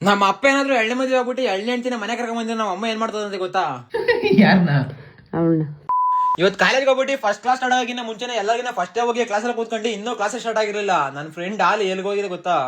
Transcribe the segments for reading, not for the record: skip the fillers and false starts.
ನಮ್ಮ ಅಪ್ಪ ಏನಾದ್ರು ಎಳ್ಳೆ ಮದುವೆ ಆಗ್ಬಿಟ್ಟು ಎಳ್ಳೆ ಹೆಂಡ್ತಿನ ಮನೆ ಕರ್ಕೊಂಡ್ ಬಂದ್ರೆ ನಮ್ಮ ಅಮ್ಮ ಏನ್ ಮಾಡ್ತದಂತೆ ಗೊತ್ತಾ? ಯಾರನ್ನ? ಅವಳನ್ನ. ಇವತ್ತು ಕಾಲೇಜ್ಗೆ ಹೋಗ್ಬಿಟ್ಟು ಫಸ್ಟ್ ಕ್ಲಾಸ್ ಸ್ಟಾರ್ಟ್ ಆಗಿನ ಮುಂಚೆನೆ ಎಲ್ಲರಿಗಿನ ಫಸ್ಟ್ ಹೋಗಿ ಕ್ಲಾಸ್ ಅಲ್ಲಿ ಕೂತ್ಕೊಂಡು ಇನ್ನೂ ಕ್ಲಾಸ್ ಸ್ಟಾರ್ಟ್ ಆಗಿರಲಿಲ್ಲ. ನನ್ನ ಫ್ರೆಂಡ್ ಅಲ್ಲಿ ಎಲ್ಲಿಗೆ ಹೋಗಿದೆ ಗೊತ್ತಾ?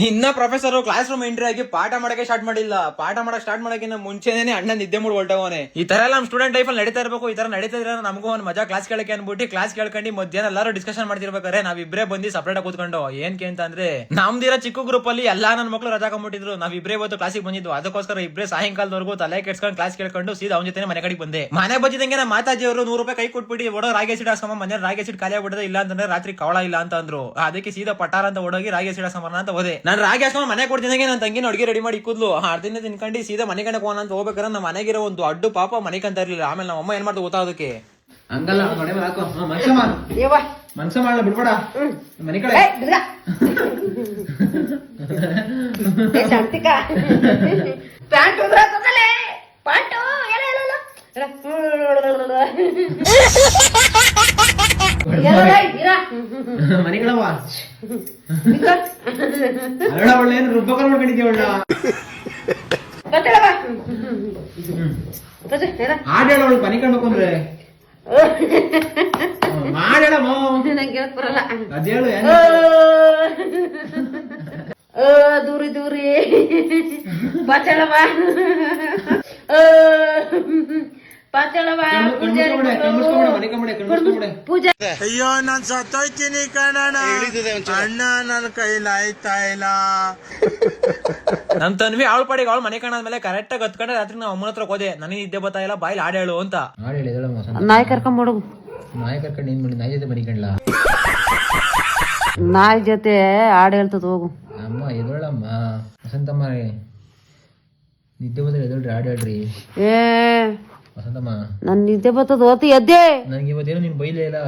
ಇನ್ನ ಪ್ರೊಫೆಸರ್ ಕ್ಲಾಸ್ ರೂಮ್ ಎಂಟ್ರಿ ಆಗಿ ಪಾಠ ಮಾಡಕ್ಕೆ ಸ್ಟಾರ್ಟ್ ಮಾಡಿಲ್ಲ. ಪಾಠ ಮಾಡಕ್ ಸ್ಟಾರ್ಟ್ ಮಾಡಕ್ಕಿಂತ ಮುಂಚೆನೇ ಅಣ್ಣ ನಿದ್ದೆ ಮಾಡಿ ಹೊರಟವನೆ. ಈ ತರ ಎಲ್ಲ ನಮ್ ಸ್ಟೂಡೆಂಟ್ ಲೈಫ್ ಅಲ್ಲಿ ನಡೀತಾ ಇರಬೇಕು. ಈ ತರ ನಡೀತಾ ಇದ್ರೆ ನಮಗೂ ಒಂದು ಮಜಾ ಕ್ಲಾಸ್ ಕೇಳಕ್ಕೆ ಅನ್ಬಿಟ್ಟು ಕ್ಲಾಸ್ ಕೇಳ್ಕೊಂಡು ಮಧ್ಯಾಹ್ನ ಎಲ್ಲರೂ ಡಿಸ್ಕಷನ್ ಮಾಡ್ತಿರ್ಬೇಕಾರೆ ನಾವಿಬ್ರೇ ಬಂದು ಸಪರೇಟ್ ಆಗಿ ಕೂತ್ಕೊಂಡು ಏನ್ಕೆ ಅಂತ ಅಂದ್ರೆ ನಮ್ದಿರೋ ಚಿಕ್ಕ ಗ್ರೂಪ್ ಅಲ್ಲಿ ಎಲ್ಲಾ ನನ್ನ ಮಕ್ಳು ರಜಾ ಹಾಕೊಂಡ್ಬಿಟ್ಟಿದ್ರು. ನಾವಿಬ್ರೇ ಇವತ್ತು ಕ್ಲಾಸಿಗೆ ಬಂದಿದ್ವು. ಅದಕ್ಕೋಸ್ಕರ ಇಬ್ರೇ ಸಾಯಂಕಾಲದವರೆಗೂ ತಲೆ ಕೆಡ್ಸ್ಕೊಂಡು ಕ್ಲಾಸ್ ಕೇಳ್ಕೊಂಡು ಸೀದಾ ಅವನ ಜೊತೆ ಮನೆ ಕಡೆಗೆ ಬಂದೆ. ಮನೆ ಬಂದಿದ್ದಂಗೆ ನಮ್ಮ ಮಾತಾಜಿ ಅವರು 100 ರೂಪಾಯಿ ಕೈ ಕೊಟ್ಬಿಟ್ಟು ಓಡೋ ರಾಗಿ ಸೀಡ್ ಹಾಸ್ಕೊಂಬ ಮನೆ ರಾಗಿ ಸೀಡ್ ಖಾಲಿ ಆಗ್ಬಿಟ್ಟದೆ. ಇಲ್ಲ ಅಂತಂದ್ರೆ ರಾತ್ರಿ ಕವಳ ಇಲ್ಲ ಅಂತ ಅಂದ್ರು. ಅದಕ್ಕೆ ಸೀದಾ ಪಟಾರ ಅಂತ ಓಡೋಗಿ ರಾಗಿ ಸೀಡ್ ಹಾಸ್ಕೊಂಬ ಅಂತ ಹೋದೆ. ನಾನು ರಾಗಿ ಹಾಸ್ಕೊಂಡ್ ಮನೆ ಕೊಡ್ತಿದ್ದಂಗೆ ನನ್ನ ತಂಗಿನ ಅಡುಗೆ ರೆಡಿ ಮಾಡಿ ಕೂದ್ಲು ಅರ್ಧಿನ ತಿನ್ಕೊಂಡು ಸೀದಾ ಮನೆ ಕಣಕ್ ಹೋಗೋಣ ಅಂತ ಹೋಗ್ಬೇಕಾದ್ರೆ ನಮ್ಮ ಮನೆಗಿರೋ ಒಂದು ಅಡ್ಡು ಪಾಪ ಮನೆ ಕಂತ ಇರ್ಲಿಲ್ಲ. ಆಮೇಲೆ ನಮ್ಮ ಅಮ್ಮ ಏನ್ ಮಾಡ್ತಾ ಗೊತ್ತಾ ಅದಕ್ಕೆ ಹಂಗಲ್ಲ ಮನ್ಸ ಮಾಡಲ್ಲ ಬಿಡ್ಬೇಡ ಮನೆ ಕಡೆ ಮನೆಗಳವ ಒಳ್ಳೆ ರುಬ್ಬಕರ್ ಮಾಡ್ಕೊಂಡಿದ್ದೀವಣ್ಣ. ಹಾಡು ಹೇಳೋಳು ಮನೆ ಕಾಣ್ಬೇಕು ಅಂದ್ರೆ ಮಾಡೇಳಮ್ಮ ಬರಲ್ಲ ಅದೇಳು ದೂರಿ ದೂರಿ ಬಚ್ಚಳವ ಪೂಜೆ. ಅಯ್ಯೋ ನಾನ್ ಸತ್ತೋಯ್ತೀನಿ ಕಣಣ್ಣ, ಅಣ್ಣ ನನ್ ಕೈಲಾಯ್ತಾ ಇಲ್ಲ. ನಮ್ ತನ್ವಿ ಅವಳ ಪಾಡಿಗೆ ಅವಳು ಮನೆ ಕಾಣಾದ್ಮೇಲೆ ಕರೆಕ್ಟ್ ಆಗಿ ಹತ್ಕೊಂಡೆ ರಾತ್ರಿ ನಾವು ಅಮ್ಮನ ಹತ್ರ ಹೋದೆ. ನನಗೆ ನಿದ್ದೆ ಬರ್ತಾ ಇಲ್ಲ, ಬಾಯಿಲ್ ಹಾಡು ಹೇಳು ಅಂತ. ನಾಯಿ ಕರ್ಕೊಂಡ್ಬಿಡು. ನಾಯಿ ಕರ್ಕೊಂಡು ಏನ್ ಮಾಡಿ ನಾಯಿ ಜೊತೆ ಮನಿಕಂಡ್ಲ? ನಾಯಿ ಜೊತೆ ಹಾಡು ಹೇಳ್ತದ ಹೋಗು. ಅಮ್ಮ ಎದೋಳಮ್ಮ ವಸಂತಮ್ಮ ನಿದ್ದೆ ಬಂದ್ರೆ ಎದೋಳ್ರಿ ಹಾಡು ಹೇಳ್ರಿ. ಏ ವಸಂತಮ್ಮ ನನ್ ನಿದ್ದೆ ಬರ್ತದ ಓತಿ ಎದ್ದೆ. ನನ್ಗೆ ಇವತ್ತೇನು ನೀನ್ ಬೈಲೇ ಇಲ್ಲ.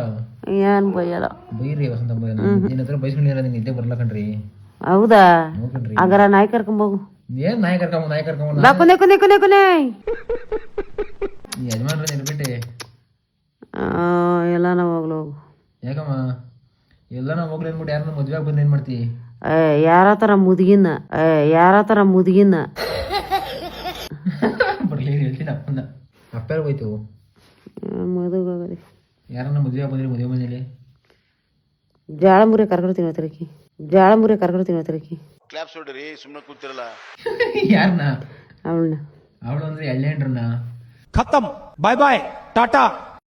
ಏನ್ ಬೈಯಲ್ಲ ಬೈರಿ ವಸಂತಮ್ಮ. ನಿನ್ನ ಹತ್ರ ಬೈಸ್ಕೊಂಡಿಲ್ಲ ನಿದ್ದೆ ಬರ್ಲ ಕಣ್ರಿ. ಹೌದಾ? ನೋಡ್ಕಂಡ್ರಿ ಹಾಗಾರ ನಾಯಿ ಕರ್ಕೊಂಬೋಗು. ಏನ್ ನಾಯಿ ಕರ್ಕೊಂಬ ನಾಯಿ ಕರ್ಕೊಂಬ ಕುನೆ ಕುನೆ ಕುನೆ ಕುನೆ ಯಜಮಾನ್ರ ನಿರ್ಬಿಟ್ಟೆ ಎಲ್ಲ ನಾವು ಹೋಗ್ಲು ಹೋಗು. ಯಾಕಮ್ಮ ಎಲ್ಲ ನಾವು ಹೋಗ್ಲಿ ಅನ್ಬಿಟ್ಟು ಯಾರನ್ನ ಮದ್ವೆ ಆಗಿ ಬಂದು ಏನ್ ಮಾಡ್ತಿ? ಯಾರತರ ಮುದುಗಿನ ಯಾರತರ ಮುದುಗಿನ ಬರ್ಲಿ ಹೇಳ್ತೀನಿ ಅಪ್ಪನ ಅಪ್ಪ ಹೋಯ್ತು ಮದುವೆ ಯಾರನ್ನ ಮದ್ವೆ ಆಗಿ ಬಂದ್ರಿ ಮದುವೆ ಮನೇಲಿ ಜಾಳ ಮುರಿ ಕರ್ಕೊಡ್ತೀನಿ ಹತ್ರಕ್ಕೆ. ಜಾಳ ಮುರಿ ಕರ್ಕೊಡ್ತೀನಿ ಹತ್ರಕ್ಕೆ. ಕ್ಲಾಪ್ಸ್ ಹೊಡ್ರಿ ಸುಮ್ಮನೆ ಕೂತಿರಲ್ಲ. ಯಾರನ್ನ? ಅವಳನ್ನ. ಅವಳು ಅಂದ್ರೆ ಎಳ್ಳೆಂಡ್ರನ್ನ ಖತಮ್ ಬಾಯ್ ಬಾಯ್ ಟಾಟಾ